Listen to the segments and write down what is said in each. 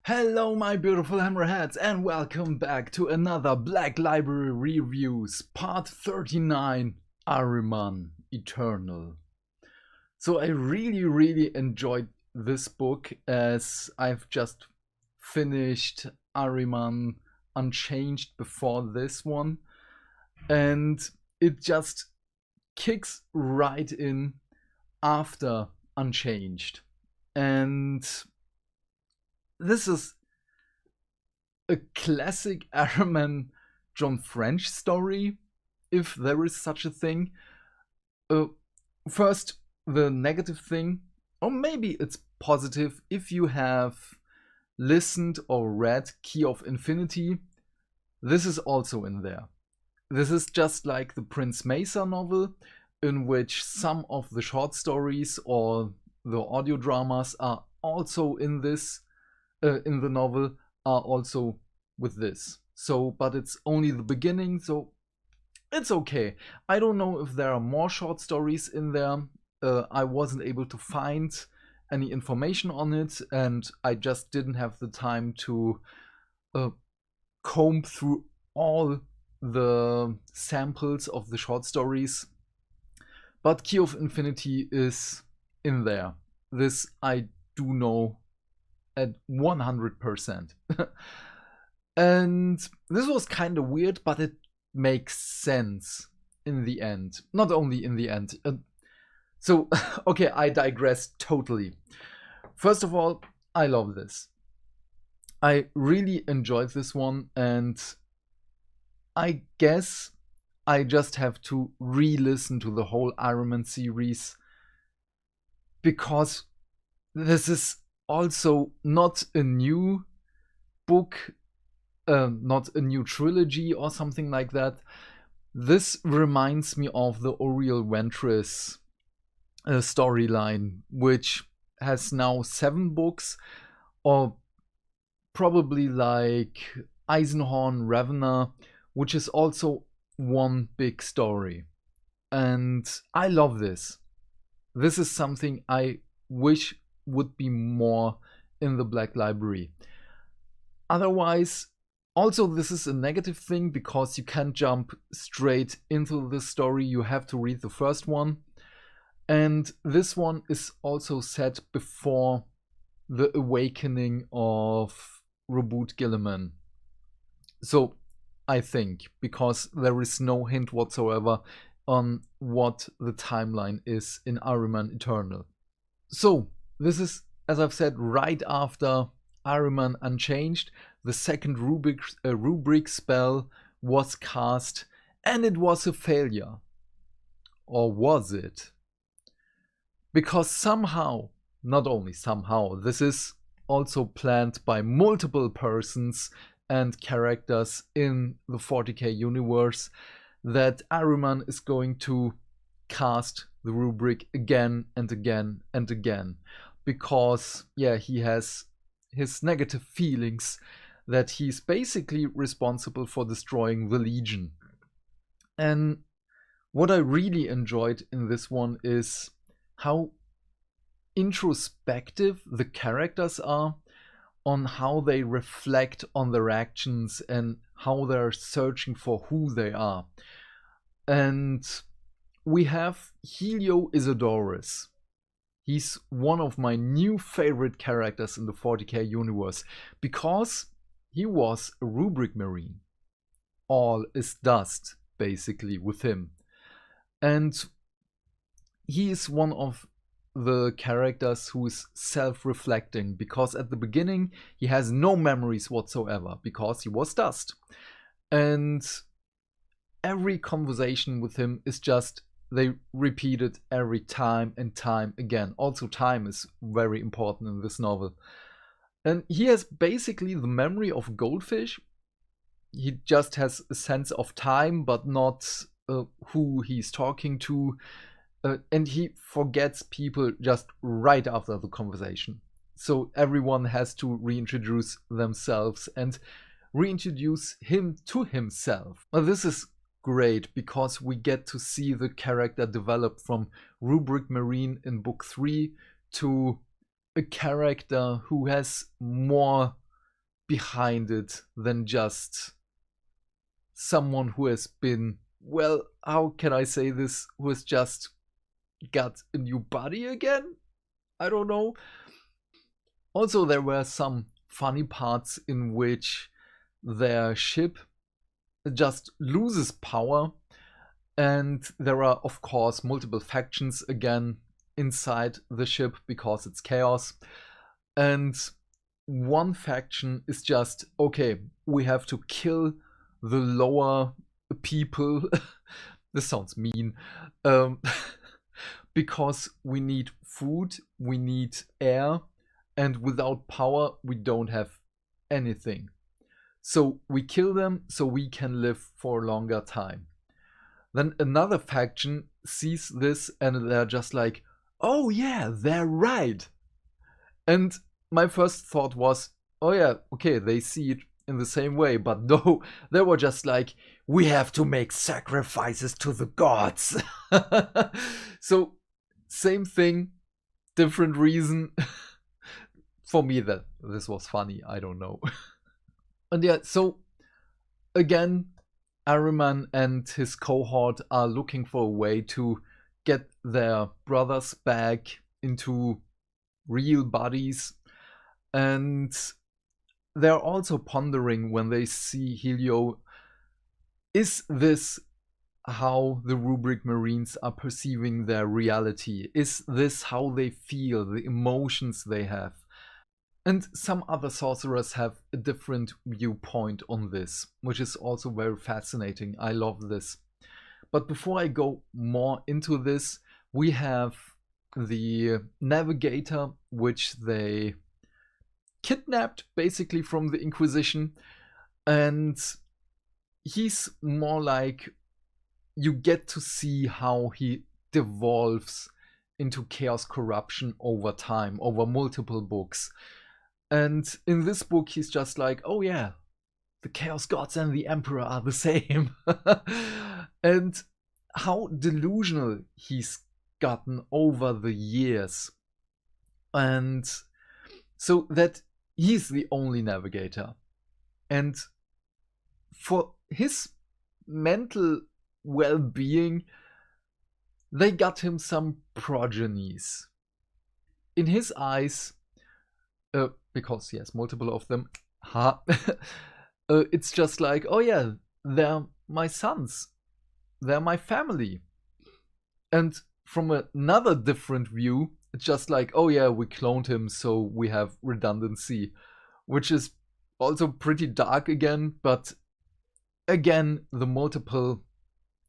Hello my beautiful hammerheads and welcome back to another Black Library Reviews part 39, Ahriman Eternal. So I really enjoyed this book as I've just finished Ahriman Unchanged before this one, and it just kicks right in after Unchanged. And this is a classic Ahriman John French story, if there is such a thing. First, the negative thing, or maybe it's positive, if you have listened or read Key of Infinity, this is also in there. This is just like the Prince Mesa novel, in which some of the short stories or the audio dramas are also in this, in the novel, are also with this. So, but it's only the beginning, so it's okay. I don't know if there are more short stories in there. I wasn't able to find any information on it, and I just didn't have the time to comb through all the samples of the short stories. But Key of Infinity is in there. This I do know at 100%. And this was kind of weird, but it makes sense in the end. Not only in the end. So, okay, I digress totally. First of all, I love this. I really enjoyed this one, and I guess I just have to re-listen to the whole Ahriman series, because this is also not a new book, not a new trilogy or something like that. This reminds me of the Oriel Ventress storyline, which has now 7 books, or probably like Eisenhorn Ravener, which is also one big story. And I love this. This is something I wish would be more in the Black Library. Otherwise, also this is a negative thing, because you can't jump straight into the story. You have to read the first one. And this one is also set before the awakening of Reboot Gilliman. So I think, because there is no hint whatsoever on what the timeline is in Ahriman Eternal. So this is, as I've said, right after Ahriman Unchanged. The second rubric spell was cast, and it was a failure. Or was it? Because somehow, not only somehow, this is also planned by multiple persons and characters in the 40k universe, that Ahriman is going to cast the rubric again and again and again, because he has his negative feelings that he's basically responsible for destroying the Legion. And what I really enjoyed in this one is how introspective the characters are, on how they reflect on their actions and how they're searching for who they are. And we have Helio Isidorus. He's one of my new favorite characters in the 40k universe, because he was a rubric marine. All is dust, basically, with him. And he is one of the characters who is self-reflecting, because at the beginning he has no memories whatsoever, because he was dust. And every conversation with him is just, they repeat it every time and time again. Also time is very important in this novel. And he has basically the memory of goldfish. He just has a sense of time, but not who he's talking to. And he forgets people just right after the conversation. So everyone has to reintroduce themselves and reintroduce him to himself. Now this is great, because we get to see the character develop from rubric marine in book 3 to a character who has more behind it than just someone who has been, well, how can I say this, who has just got a new body again? I don't know. Also, there were some funny parts in which their ship just loses power, and there are, of course, multiple factions again inside the ship because it's chaos. And one faction is just, okay, we have to kill the lower people. This sounds mean. Um, because we need food, we need air, and without power, we don't have anything. So we kill them so we can live for a longer time. Then another faction sees this and they're just like, oh yeah, they're right. And my first thought was, oh yeah, okay, they see it in the same way, but no, they were just like, we have to make sacrifices to the gods. So, same thing, different reason. For me, that this was funny, I don't know. And yeah, so again, Ahriman and his cohort are looking for a way to get their brothers back into real bodies, and they're also pondering when they see Helio, is this how the Rubric Marines are perceiving their reality? Is this how they feel, the emotions they have? And some other sorcerers have a different viewpoint on this, which is also very fascinating. I love this. But before I go more into this, we have the navigator, which they kidnapped basically from the Inquisition. And he's more like, you get to see how he devolves into chaos corruption over time, over multiple books. And in this book, he's just like, oh yeah, the Chaos Gods and the Emperor are the same. And how delusional he's gotten over the years. And so that he's the only navigator. And for his mental well-being, they got him some progenies. In his eyes, because he has multiple of them, it's just like, oh yeah, they're my sons, they're my family. And from another different view, it's just like, oh yeah, we cloned him so we have redundancy, which is also pretty dark again, but again, the multiple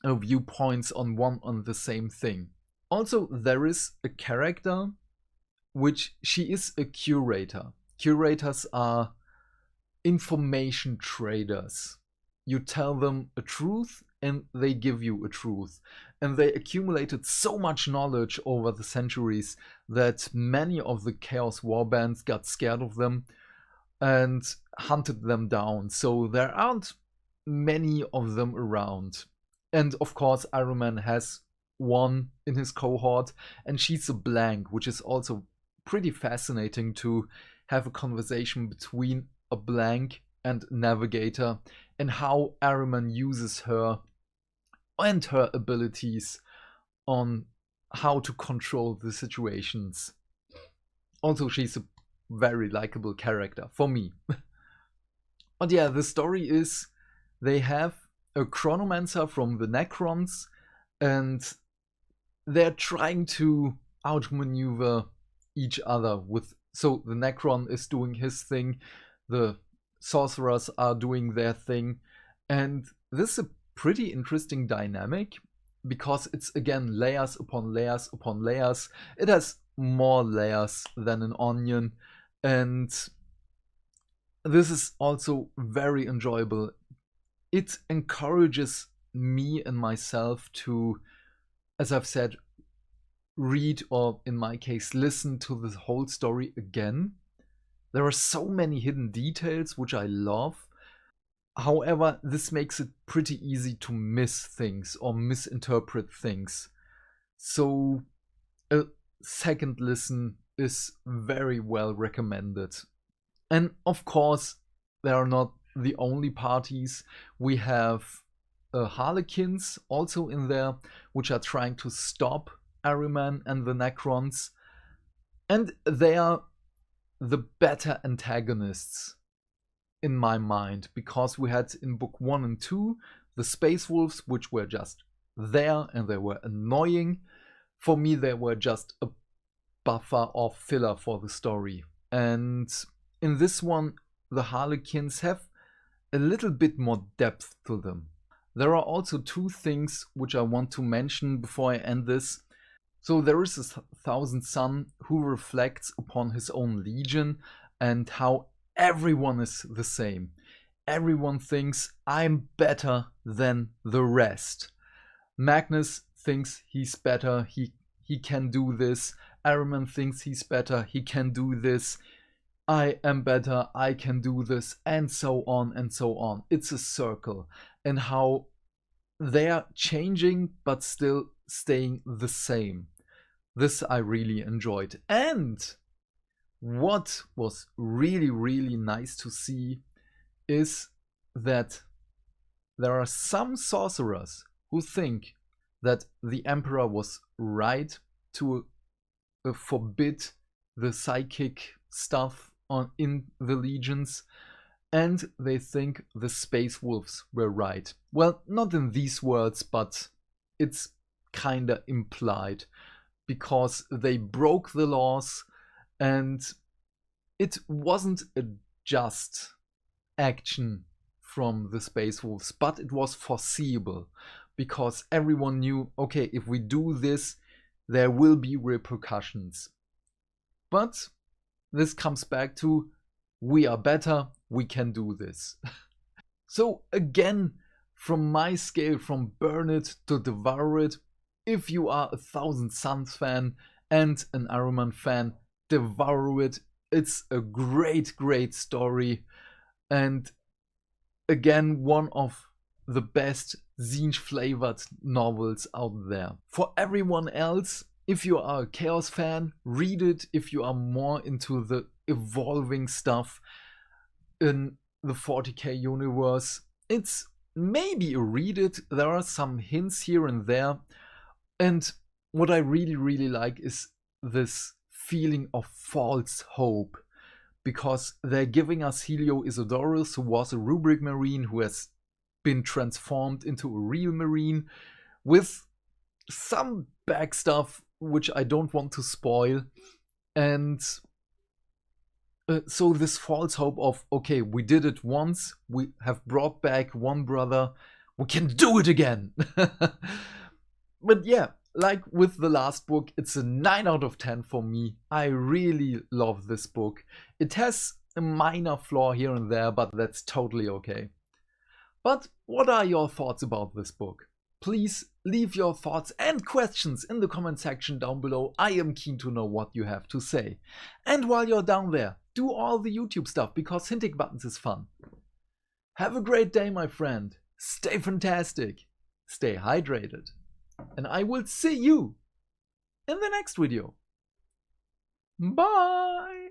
viewpoints on one on the same thing. Also, there is a character which she is a curator. Curators are information traders. You tell them a truth and they give you a truth. And they accumulated so much knowledge over the centuries that many of the Chaos Warbands got scared of them and hunted them down. So there aren't many of them around. And of course, Ahriman has one in his cohort, and she's a blank, which is also pretty fascinating to have a conversation between a blank and navigator, and how Ahriman uses her and her abilities on how to control the situations. Also, she's a very likable character for me. But yeah, the story is they have a chronomancer from the Necrons, and they're trying to outmaneuver each other with. So the Necron is doing his thing, the sorcerers are doing their thing, and this is a pretty interesting dynamic because it's again layers upon layers upon layers. It has more layers than an onion, and this is also very enjoyable. It encourages me and myself to, as I've said, read, or in my case, listen to the whole story again. There are so many hidden details which I love. However, this makes it pretty easy to miss things or misinterpret things. So a second listen is very well recommended. And of course, they are not the only parties. We have Harlequins also in there, which are trying to stop Ahriman and the Necrons. And they are the better antagonists in my mind, because we had in book 1 and 2 the Space Wolves, which were just there and they were annoying. For me, they were just a buffer or filler for the story. And in this one, the Harlequins have a little bit more depth to them. There are also two things which I want to mention before I end this. So there is a Thousand Sun who reflects upon his own legion and how everyone is the same. Everyone thinks I'm better than the rest. Magnus thinks he's better, he can do this. Ahriman thinks he's better, he can do this. I am better, I can do this, and so on and so on. It's a circle, and how they're changing but still staying the same. This I really enjoyed. And what was really, really nice to see is that there are some sorcerers who think that the Emperor was right to forbid the psychic stuff in the legions, and they think the Space Wolves were right. Well, not in these words, but it's kinda implied, because they broke the laws and it wasn't a just action from the Space Wolves, but it was foreseeable, because everyone knew, okay, if we do this, there will be repercussions. But this comes back to, we are better, we can do this. So again, from my scale, from burn it to devour it, if you are a Thousand Suns fan and an Ahriman fan, devour it. It's a great, great story. And again, one of the best Tzeentch flavored novels out there. For everyone else, if you are a Chaos fan, read it. If you are more into the evolving stuff in the 40k universe, it's maybe a read it. There are some hints here and there. And what I really, really like is this feeling of false hope, because they're giving us Helio Isidorus, who was a Rubric Marine who has been transformed into a real Marine, with some back stuff which I don't want to spoil. And so this false hope of, okay, we did it once, we have brought back one brother, we can do it again. But yeah, like with the last book, it's a 9 out of 10 for me. I really love this book. It has a minor flaw here and there, but that's totally okay. But what are your thoughts about this book? Please leave your thoughts and questions in the comment section down below. I am keen to know what you have to say. And while you're down there, do all the YouTube stuff, because hinting buttons is fun. Have a great day, my friend. Stay fantastic. Stay hydrated. And I will see you in the next video. Bye!